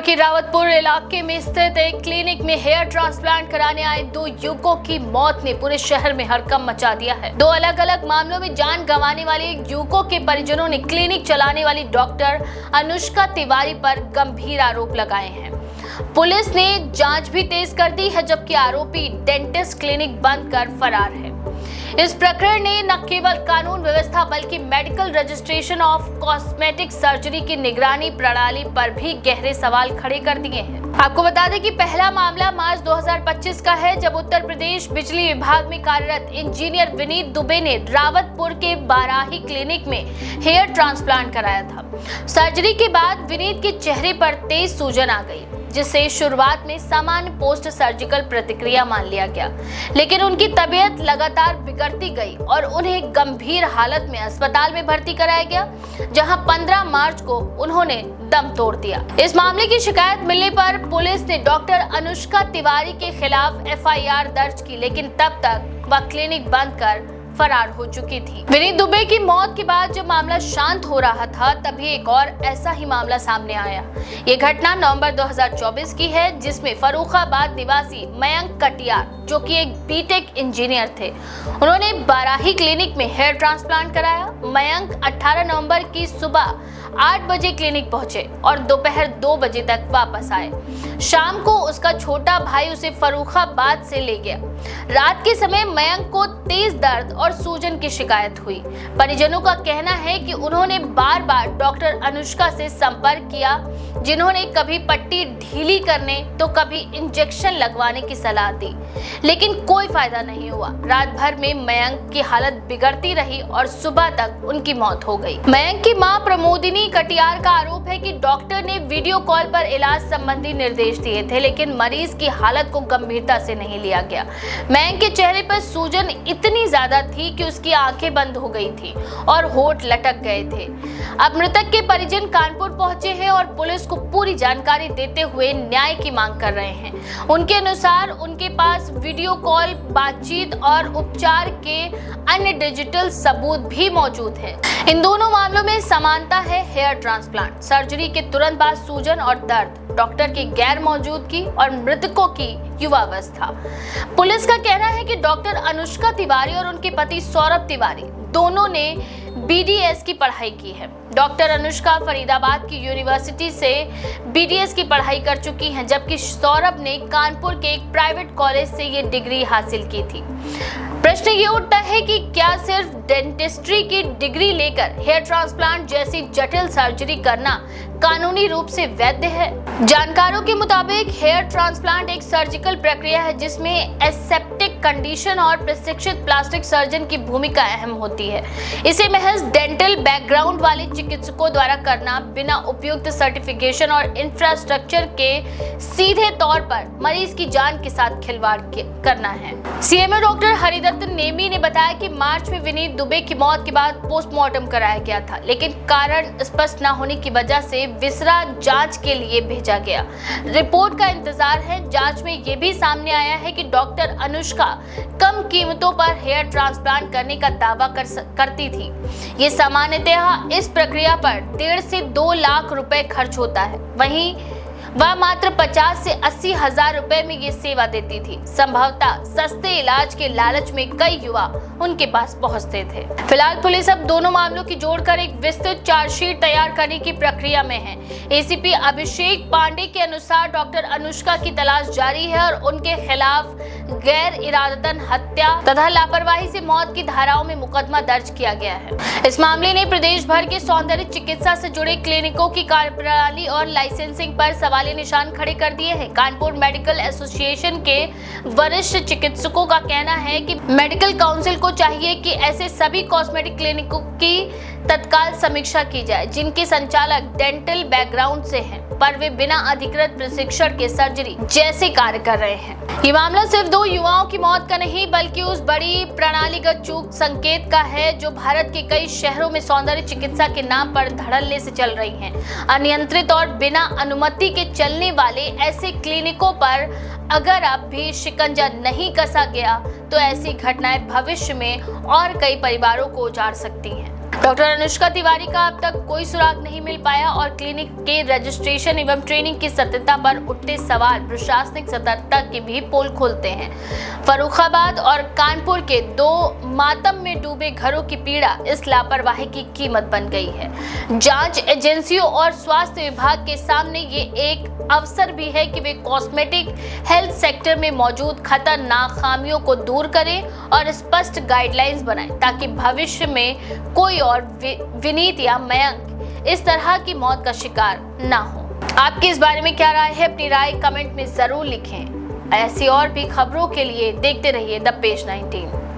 के रावतपुर इलाके में स्थित एक क्लिनिक में हेयर ट्रांसप्लांट कराने आए 2 युवकों की मौत ने पूरे शहर में हड़कंप मचा दिया है। 2 अलग अलग मामलों में जान गंवाने वाले युवकों के परिजनों ने क्लिनिक चलाने वाली डॉक्टर अनुष्का तिवारी पर गंभीर आरोप लगाए हैं। पुलिस ने जांच भी तेज कर दी है, जबकि आरोपी डेंटिस्ट क्लिनिक बंद कर फरार है। इस प्रकरण ने न केवल कानून व्यवस्था बल्कि medical registration of cosmetic surgery की निगरानी प्रणाली पर भी गहरे सवाल खड़े कर दिए हैं। आपको बता दें कि पहला मामला मार्च 2025 का है, जब उत्तर प्रदेश बिजली विभाग में कार्यरत इंजीनियर विनीत दुबे ने रावतपुर के बाराही क्लिनिक में हेयर ट्रांसप्लांट कराया था। सर्जरी के बाद विनीत के चेहरे पर तेज सूजन आ गई, जिसे शुरुआत में सामान्य पोस्ट सर्जिकल प्रतिक्रिया मान लिया गया, लेकिन उनकी तबीयत लगातार बिगड़ती गई और उन्हें गंभीर हालत में अस्पताल में भर्ती कराया गया, जहां 15 मार्च को उन्होंने दम तोड़ दिया। इस मामले की शिकायत मिलने पर पुलिस ने डॉक्टर अनुष्का तिवारी के खिलाफ FIR दर्ज की, लेकिन तब तक वह क्लिनिक बंद कर फरार हो चुकी थी। विनीत दुबे की मौत के बाद जब मामला शांत हो रहा था, तभी एक और ऐसा ही मामला सामने आया। ये घटना नवंबर 2024 की है, जिसमें फर्रुखाबाद निवासी मयंक कटियार, जो कि एक बीटेक इंजीनियर थे, उन्होंने बाराही क्लिनिक में हेयर ट्रांसप्लांट कराया। मयंक 18 नवंबर की सुबह 8 बजे क्लिनिक पहुंचे और दोपहर 2 बजे तक वापस आए। शाम को उसका छोटा भाई उसे फर्रुखाबाद से ले गया। रात के समय मयंक को तेज दर्द और सूजन की शिकायत हुई। परिजनों का कहना है कि उन्होंने बार बार डॉक्टर अनुष्का से संपर्क किया, जिन्होंने कभी पट्टी ढीली करने तो कभी इंजेक्शन लगवाने की सलाह दी, लेकिन कोई फायदा नहीं हुआ। रात भर में मयंक की हालत बिगड़ती रही और सुबह तक उनकी मौत हो गई। मयंक की मां प्रमोदिनी कटियार का आरोप है कि डॉक्टर ने वीडियो कॉल पर इलाज संबंधी निर्देश दिए थे, लेकिन मरीज की हालत को गंभीरता से नहीं लिया गया। मयंक के चेहरे पर सूजन इतनी ज्यादा थी कि उसकी आंखें बंद हो गई थी और होठ लटक गए थे। अब मृतक के परिजन कानपुर पहुंचे हैं और पुलिस को पूरी जानकारी देते हुए न्याय की मांग कर रहे हैं। उनके अनुसार उनके पास वीडियो कॉल बातचीत और उपचार के अन्य डिजिटल सबूत भी मौजूद है। इन दोनों मामलों में समानता है। हेयर ट्रांसप्लांट सर्जरी के तुरंत बाद सूजन और दर्द, डॉक्टर की गैर मौजूदगी और मृतकों की युवावस्था। पुलिस का कहना है कि डॉक्टर अनुष्का तिवारी और उनके पति सौरभ तिवारी दोनों ने BDS की पढ़ाई की है। डॉक्टर अनुष्का फरीदाबाद की यूनिवर्सिटी से BDS की पढ़ाई कर चुकी हैं, जबकि सौरभ ने कानपुर के एक प्राइवेट कॉलेज से ये डिग्री हासिल की थी। प्रश्न ये उठता है कि क्या सिर्फ डेंटिस्ट्री की डिग्री लेकर हेयर ट्रांसप्लांट जैसी जटिल सर्जरी करना कानूनी रूप से वैध है? जानकारों के मुताबिक हेयर ट्रांसप्लांट एक सर्जिकल प्रक्रिया है, जिसमें एसेप्टिक कंडीशन और प्रशिक्षित प्लास्टिक सर्जन की भूमिका अहम होती है। इसे महज डेंटल बैकग्राउंड वाले चिकित्सकों द्वारा करना, बिना उपयुक्त सर्टिफिकेशन और इंफ्रास्ट्रक्चर के सीधे तौर पर मरीज की जान के साथ खिलवाड़ करना है। CMO डॉक्टर हरिदत्त नेमी ने बताया कि मार्च में विनीत दुबे की मौत के बाद पोस्टमार्टम कराया गया था, लेकिन कारण स्पष्ट न होने की वजह से विसरा जांच के लिए भेजा गया। रिपोर्ट का इंतजार है। जांच में यह भी सामने आया है कि डॉक्टर अनुष्का कम कीमतों पर हेयर ट्रांसप्लांट करने का दावा करती थी। ये सामान्यतः इस प्रक्रिया पर 1.5 से 2 लाख रुपए खर्च होता है, वहीं वह मात्र 50 से 80 हजार रुपए में ये सेवा देती थी। संभवतः सस्ते इलाज के लालच में कई युवा उनके पास पहुंचते थे। फिलहाल पुलिस अब दोनों मामलों की जोड़कर एक विस्तृत चार्जशीट तैयार करने की प्रक्रिया में है। ACP अभिषेक पांडे के अनुसार डॉक्टर अनुष्का की तलाश जारी है और उनके खिलाफ गैर इरादतन हत्या तथा लापरवाही से मौत की धाराओं में मुकदमा दर्ज किया गया है। इस मामले ने प्रदेश भर के सौंदर्य चिकित्सा से जुड़े क्लिनिकों की कार्यप्रणाली और लाइसेंसिंग पर सवालिया निशान खड़े कर दिए हैं। कानपुर मेडिकल एसोसिएशन के वरिष्ठ चिकित्सकों का कहना है कि मेडिकल काउंसिल को चाहिए कि ऐसे सभी कॉस्मेटिक क्लिनिकों की तत्काल समीक्षा की जाए जिनके संचालक डेंटल बैकग्राउंड से हैं, पर वे बिना अधिकृत प्रशिक्षण के सर्जरी जैसे कार्य कर रहे हैं। ये मामला सिर्फ 2 युवाओं की मौत का नहीं बल्कि उस बड़ी प्रणालीगत चूक संकेत का है जो भारत के कई शहरों में सौंदर्य चिकित्सा के नाम पर धड़ल्ले से चल रही हैं। अनियंत्रित और बिना अनुमति के चलने वाले ऐसे क्लिनिकों पर अगर अब भी शिकंजा नहीं कसा गया तो ऐसी घटनाएं भविष्य में और कई परिवारों को उजाड़ सकती हैं। डॉक्टर अनुष्का तिवारी का अब तक कोई सुराग नहीं मिल पाया और क्लिनिक के रजिस्ट्रेशन एवं ट्रेनिंग की सत्यता पर उठते सवाल प्रशासनिक सतर्कता की भी पोल खोलते हैं। फर्रुखाबाद और कानपुर के 2 मातम में डूबे घरों की पीड़ा इस लापरवाही की कीमत बन गई है। जांच एजेंसियों और स्वास्थ्य विभाग के सामने ये एक अवसर भी है कि वे कॉस्मेटिक हेल्थ सेक्टर में मौजूद खतरनाक खामियों को दूर करें और स्पष्ट गाइडलाइंस बनाएं ताकि भविष्य में कोई और विनीत या मयंक इस तरह की मौत का शिकार ना हो। आपकी इस बारे में क्या राय है? अपनी राय कमेंट में जरूर लिखें। ऐसी और भी खबरों के लिए देखते रहिए द पेज 19।